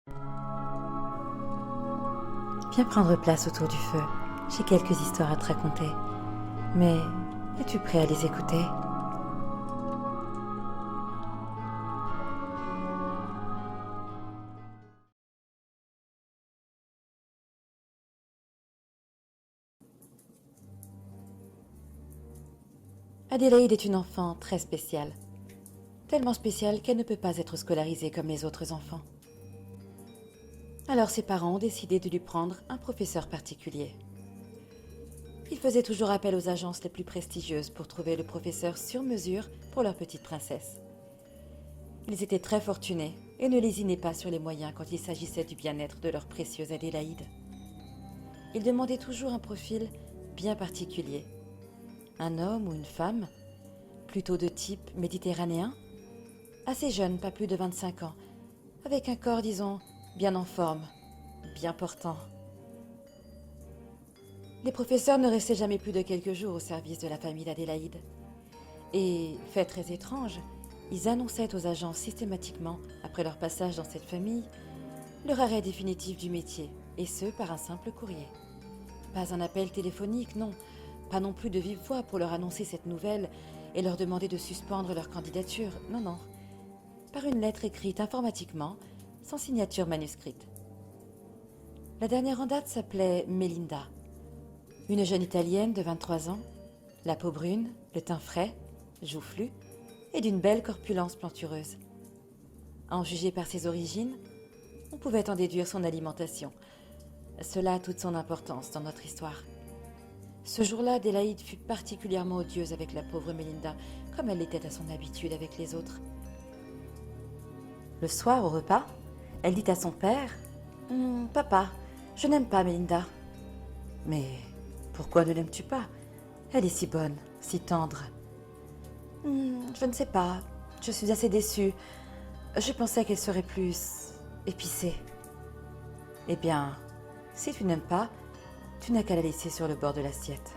Viens prendre place autour du feu. J'ai quelques histoires à te raconter. Mais es-tu prêt à les écouter? Adélaïde est une enfant très spéciale. Tellement spéciale qu'elle ne peut pas être scolarisée comme les autres enfants. Alors ses parents ont décidé de lui prendre un professeur particulier. Ils faisaient toujours appel aux agences les plus prestigieuses pour trouver le professeur sur mesure pour leur petite princesse. Ils étaient très fortunés et ne lésinaient pas sur les moyens quand il s'agissait du bien-être de leur précieuse Adélaïde. Ils demandaient toujours un profil bien particulier. Un homme ou une femme, plutôt de type méditerranéen, assez jeune, pas plus de 25 ans, avec un corps, disons, bien en forme, bien portant. Les professeurs ne restaient jamais plus de quelques jours au service de la famille d'Adélaïde. Et, fait très étrange, ils annonçaient aux agents systématiquement, après leur passage dans cette famille, leur arrêt définitif du métier, et ce par un simple courrier. Pas un appel téléphonique, non, pas non plus de vive voix pour leur annoncer cette nouvelle et leur demander de suspendre leur candidature, non, non. Par une lettre écrite informatiquement, sans signature manuscrite. La dernière en date s'appelait Melinda. Une jeune Italienne de 23 ans, la peau brune, le teint frais, joufflu, et d'une belle corpulence plantureuse. À en juger par ses origines, on pouvait en déduire son alimentation. Cela a toute son importance dans notre histoire. Ce jour-là, Adélaïde fut particulièrement odieuse avec la pauvre Melinda, comme elle l'était à son habitude avec les autres. Le soir, au repas, elle dit à son père « Papa, je n'aime pas Melinda. »« Mais pourquoi ne l'aimes-tu pas? Elle est si bonne, si tendre. »« Je ne sais pas, je suis assez déçue. Je pensais qu'elle serait plus épicée. »« Eh bien, si tu n'aimes pas, tu n'as qu'à la laisser sur le bord de l'assiette. »